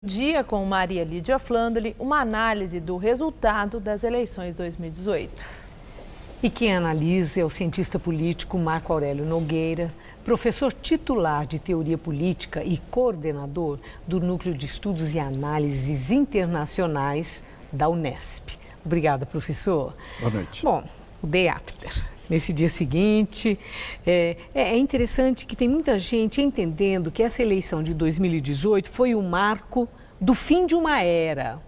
Dia com Maria Lídia Flandoli, uma análise do resultado das eleições 2018. E quem analisa é o cientista político Marco Aurélio Nogueira, professor titular de Teoria Política e coordenador do Núcleo de Estudos e Análises Internacionais da Unesp. Obrigada, professor. Boa noite. Bom, o day after. Nesse dia seguinte, é interessante que tem muita gente entendendo que essa eleição de 2018 foi o marco do fim de uma era.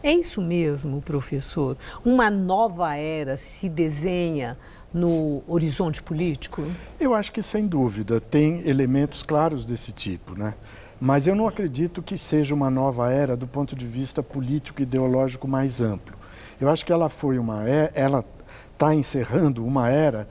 É isso mesmo, professor? Uma nova era se desenha no horizonte político? Eu acho que, sem dúvida, tem elementos claros desse tipo, né? Mas eu não acredito que seja uma nova era do ponto de vista político e ideológico mais amplo. Eu acho que ela foi ela está encerrando uma era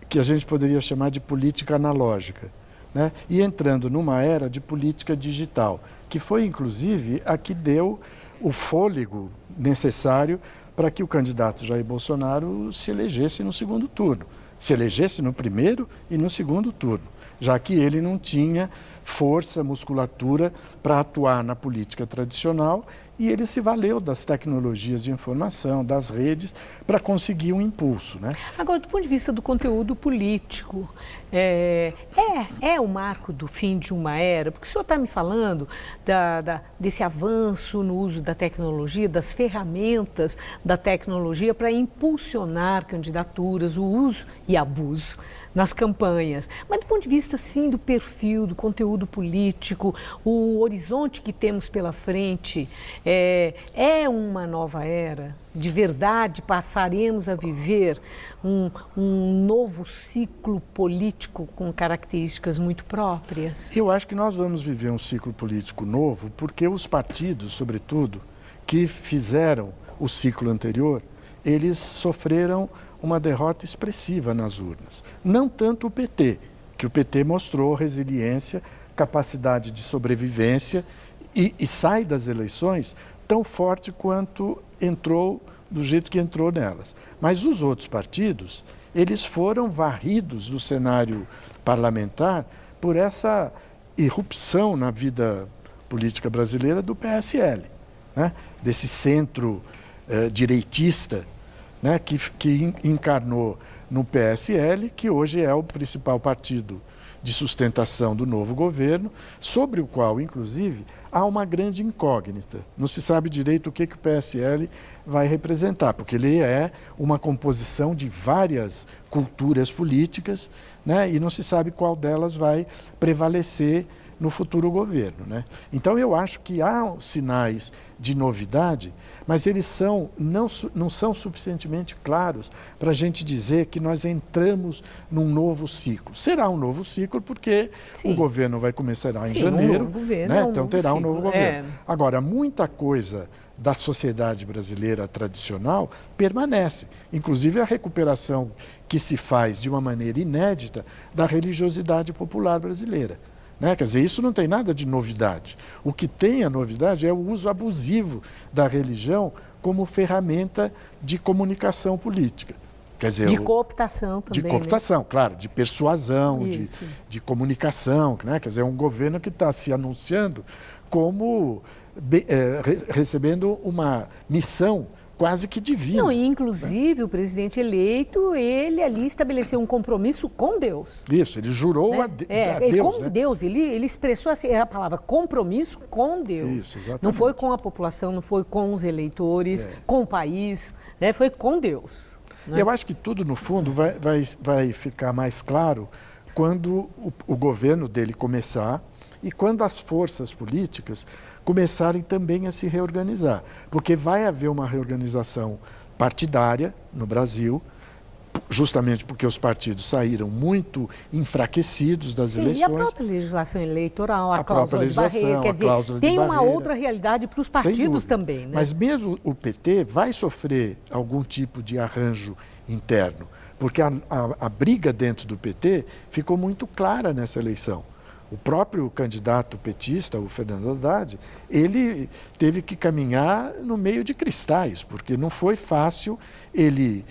que a gente poderia chamar de política analógica, né? E entrando numa era de política digital, que foi, inclusive, a que deu o fôlego necessário para que o candidato Jair Bolsonaro se elegesse no segundo turno. Se elegesse no primeiro e no segundo turno, já que ele não tinha força, musculatura para atuar na política tradicional e ele se valeu das tecnologias de informação, das redes, para conseguir um impulso, né? Agora, do ponto de vista do conteúdo político, é o marco do fim de uma era? Porque o senhor está me falando desse avanço no uso da tecnologia, das ferramentas da tecnologia para impulsionar candidaturas, o uso e abuso nas campanhas. Mas do ponto de vista, sim, do perfil, do conteúdo político, o horizonte que temos pela frente, é uma nova era? De verdade, passaremos a viver um novo ciclo político com características muito próprias? Eu acho que nós vamos viver um ciclo político novo porque os partidos, sobretudo, que fizeram o ciclo anterior, eles sofreram uma derrota expressiva nas urnas. Não tanto o PT, que o PT mostrou resiliência, capacidade de sobrevivência e sai das eleições tão forte quanto entrou do jeito que entrou nelas. Mas os outros partidos, eles foram varridos do cenário parlamentar por essa irrupção na vida política brasileira do PSL, né? Desse centro direitista, né? que encarnou no PSL, que hoje é o principal partido de sustentação do novo governo, sobre o qual, inclusive, há uma grande incógnita. Não se sabe direito o que o PSL vai representar, porque ele é uma composição de várias culturas políticas, né? E não se sabe qual delas vai prevalecer no futuro governo, né? Então, eu acho que há sinais de novidade, mas eles não são suficientemente claros para a gente dizer que nós entramos num novo ciclo. Será um novo ciclo porque o governo vai começar em janeiro, um novo governo, né? Então terá um novo governo. É. Agora, muita coisa da sociedade brasileira tradicional permanece, inclusive a recuperação que se faz de uma maneira inédita da religiosidade popular brasileira. Né? Quer dizer, isso não tem nada de novidade. O que tem a novidade é o uso abusivo da religião como ferramenta de comunicação política. Quer dizer, de cooptação também. De cooptação, né? Claro, de persuasão, de comunicação. Né? Quer dizer, é um governo que está se anunciando como recebendo uma missão quase que divina. Não, e inclusive o presidente eleito, ele ali estabeleceu um compromisso com Deus. Isso, ele jurou, né? a Deus. Com né? Deus, ele expressou assim, a palavra compromisso com Deus. Isso, exatamente. Não foi com a população, não foi com os eleitores, com o país, né? Foi com Deus. Né? Eu acho que tudo, no fundo, vai ficar mais claro quando o governo dele começar e quando as forças políticas começarem também a se reorganizar. Porque vai haver uma reorganização partidária no Brasil, justamente porque os partidos saíram muito enfraquecidos das eleições. E a própria legislação eleitoral, a cláusula de barreira, quer dizer, tem uma outra realidade para os partidos também. Né? Mas mesmo o PT vai sofrer algum tipo de arranjo interno, porque a briga dentro do PT ficou muito clara nessa eleição. O próprio candidato petista, o Fernando Haddad, ele teve que caminhar no meio de cristais, porque não foi fácil ele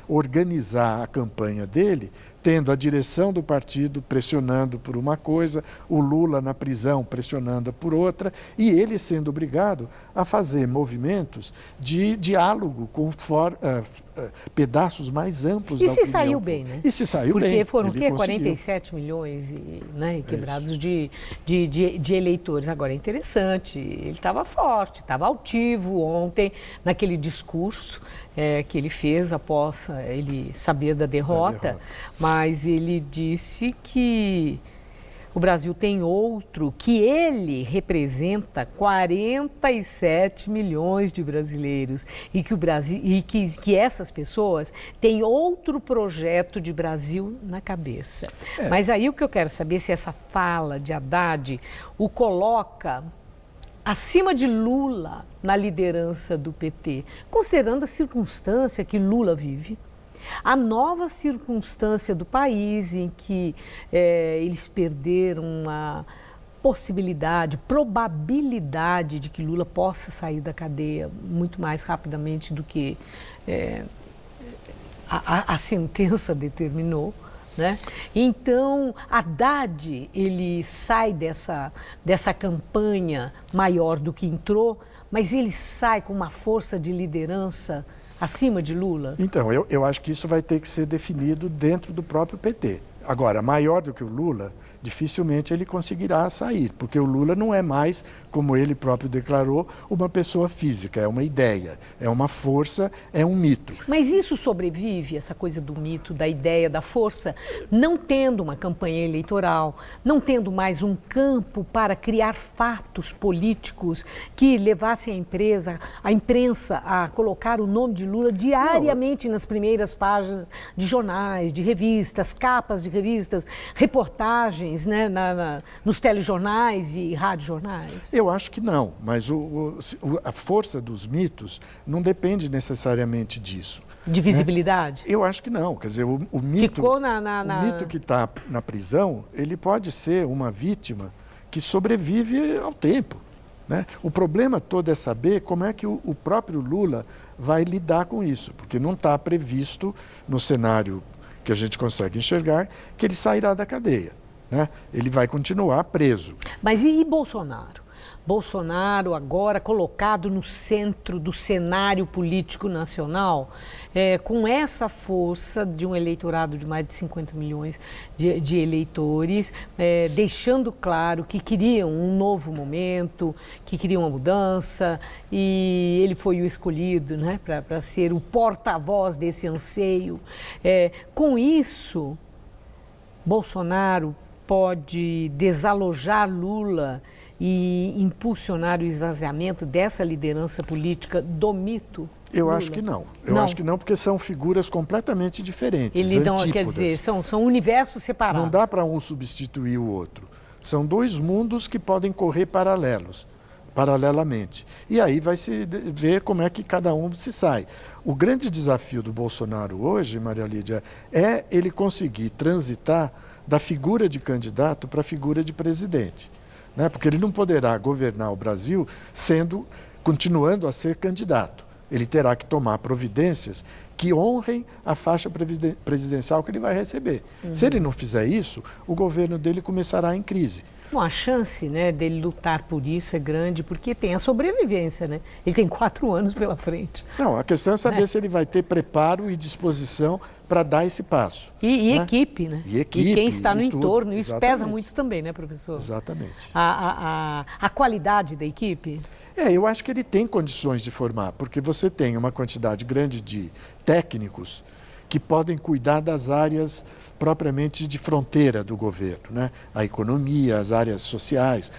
organizar a campanha dele tendo a direção do partido pressionando por uma coisa, o Lula na prisão pressionando por outra, e ele sendo obrigado a fazer movimentos de diálogo com pedaços mais amplos da opinião. E se saiu bem, né? E se saiu bem. Porque foram o quê? Conseguiu. 47 milhões né, quebrados de eleitores. Agora, é interessante, ele estava forte, estava altivo ontem, naquele discurso que ele fez após ele saber da derrota, mas ele disse que o Brasil tem outro, que ele representa 47 milhões de brasileiros e que o Brasil que essas pessoas têm outro projeto de Brasil na cabeça. Mas aí o que eu quero saber é se essa fala de Haddad o coloca acima de Lula na liderança do PT, considerando a circunstância que Lula vive. A nova circunstância do país em que eles perderam a probabilidade de que Lula possa sair da cadeia muito mais rapidamente do que a sentença determinou. Né? Então, Haddad, ele sai dessa campanha maior do que entrou, mas ele sai com uma força de liderança acima de Lula? Então, eu acho que isso vai ter que ser definido dentro do próprio PT. Agora, maior do que o Lula, dificilmente ele conseguirá sair, porque o Lula não é mais, como ele próprio declarou, uma pessoa física, é uma ideia, é uma força, é um mito. Mas isso sobrevive, essa coisa do mito, da ideia, da força, não tendo uma campanha eleitoral, não tendo mais um campo para criar fatos políticos que levassem a imprensa a colocar o nome de Lula diariamente nas primeiras páginas de jornais, de revistas, capas de revistas, reportagens, né, nos telejornais e radiojornais? Eu acho que não, mas a força dos mitos não depende necessariamente disso. De visibilidade? Né? Eu acho que não. Quer dizer, o mito, ficou o mito que está na prisão, ele pode ser uma vítima que sobrevive ao tempo. Né? O problema todo é saber como é que o próprio Lula vai lidar com isso, porque não está previsto no cenário que a gente consegue enxergar que ele sairá da cadeia. Né? Ele vai continuar preso. Mas e Bolsonaro? Bolsonaro agora colocado no centro do cenário político nacional, com essa força de um eleitorado de mais de 50 milhões de eleitores, deixando claro que queriam um novo momento, que queriam uma mudança, e ele foi o escolhido, né, para ser o porta-voz desse anseio. Com isso, Bolsonaro pode desalojar Lula e impulsionar o esvaziamento dessa liderança política do mito? Eu Lula? acho que não. Eu acho que não, porque são figuras completamente diferentes. Ele não, quer dizer, são universos separados. Não dá para um substituir o outro. São dois mundos que podem correr paralelamente. E aí vai se ver como é que cada um se sai. O grande desafio do Bolsonaro hoje, Maria Lídia, é ele conseguir transitar da figura de candidato para a figura de presidente. Né? Porque ele não poderá governar o Brasil continuando a ser candidato. Ele terá que tomar providências que honrem a faixa presidencial que ele vai receber. Se ele não fizer isso, o governo dele começará em crise. Bom, a chance, né, dele lutar por isso é grande, porque tem a sobrevivência, né? Ele tem 4 anos pela frente. Não, a questão é saber se ele vai ter preparo e disposição para dar esse passo. E né? Equipe, né? E equipe. E quem está no tudo. entorno, isso Exatamente. pesa muito também, né, professor? Exatamente. A qualidade da equipe? Eu acho que ele tem condições de formar, porque você tem uma quantidade grande de técnicos que podem cuidar das áreas propriamente de fronteira do governo, né? A economia, as áreas sociais,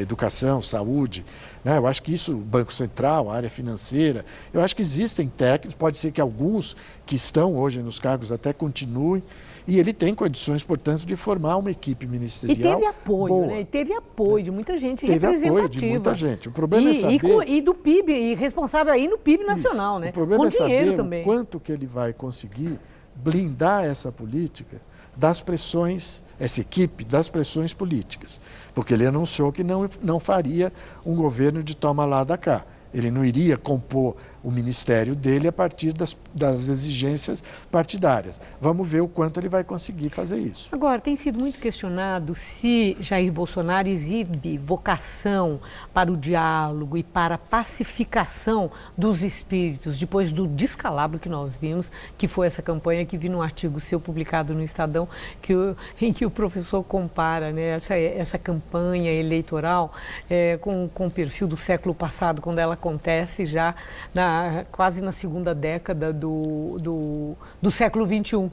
educação, saúde, né? Eu acho que isso, o Banco Central, a área financeira, eu acho que existem técnicos, pode ser que alguns que estão hoje nos cargos até continuem, e ele tem condições, portanto, de formar uma equipe ministerial. E teve apoio, boa. né? E teve apoio de muita gente Teve representativa. apoio de muita gente. O problema é saber... E do PIB, e responsável aí no PIB nacional, né? O problema com é dinheiro saber também. o quanto que ele vai conseguir blindar essa política das pressões, essa equipe das pressões políticas. Porque ele anunciou que não faria um governo de toma lá da cá. Ele não iria compor o ministério dele a partir das exigências partidárias. Vamos ver o quanto ele vai conseguir fazer isso. Agora, tem sido muito questionado se Jair Bolsonaro exibe vocação para o diálogo e para a pacificação dos espíritos, depois do descalabro que nós vimos, que foi essa campanha que vi num artigo seu publicado no Estadão, em que o professor compara, né, essa campanha eleitoral com o perfil do século passado, quando ela acontece já quase na segunda década do século XXI.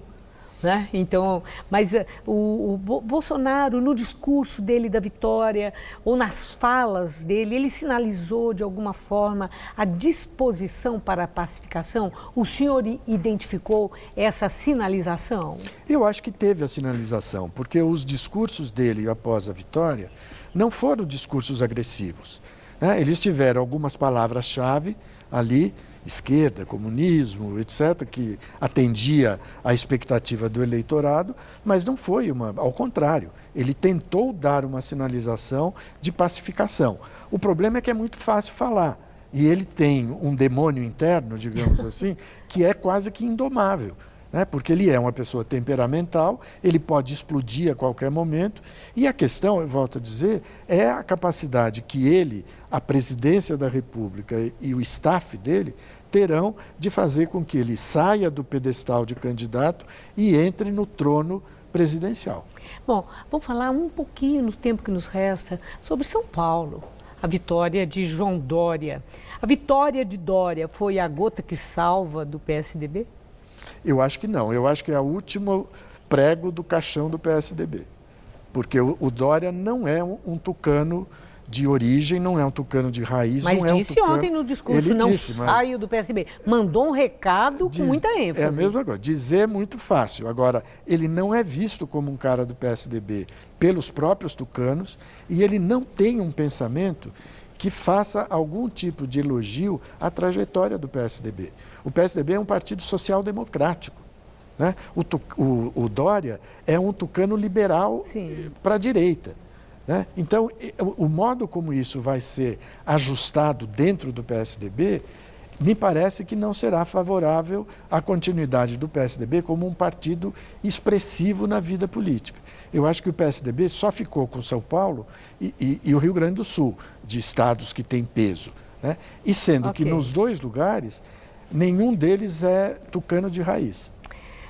Né? Então, mas o Bolsonaro, no discurso dele da vitória, ou nas falas dele, ele sinalizou de alguma forma a disposição para a pacificação? O senhor identificou essa sinalização? Eu acho que teve a sinalização, porque os discursos dele após a vitória não foram discursos agressivos, né? Eles tiveram algumas palavras-chave ali, esquerda, comunismo, etc., que atendia à expectativa do eleitorado, mas não foi ao contrário, ele tentou dar uma sinalização de pacificação. O problema é que é muito fácil falar, e ele tem um demônio interno, digamos assim, que é quase que indomável, né? Porque ele é uma pessoa temperamental, ele pode explodir a qualquer momento, e a questão, eu volto a dizer, é a capacidade que ele, a presidência da República e o staff dele terão de fazer com que ele saia do pedestal de candidato e entre no trono presidencial. Bom, vamos falar um pouquinho no tempo que nos resta sobre São Paulo. A vitória de João Dória. A vitória de Dória foi a gota que salva do PSDB? Eu acho que não. Eu acho que é o último prego do caixão do PSDB. Porque o Dória não é um tucano de origem, não é um tucano de raiz. Mas não é disse ontem no discurso, não saio do PSDB. Mandou um recado com muita ênfase. É a mesma coisa. Dizer é muito fácil. Agora, ele não é visto como um cara do PSDB pelos próprios tucanos e ele não tem um pensamento que faça algum tipo de elogio à trajetória do PSDB. O PSDB é um partido social-democrático, né? O Dória é um tucano liberal para a direita, né? Então, o modo como isso vai ser ajustado dentro do PSDB, me parece que não será favorável à continuidade do PSDB como um partido expressivo na vida política. Eu acho que o PSDB só ficou com São Paulo e o Rio Grande do Sul, de estados que têm peso, né? E sendo que nos dois lugares, nenhum deles é tucano de raiz.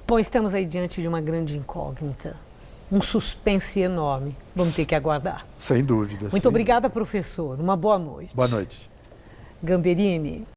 Bom, estamos aí diante de uma grande incógnita, um suspense enorme. Vamos ter que aguardar. Sem dúvida. Muito obrigada, professor. Uma boa noite. Boa noite. Gamberini.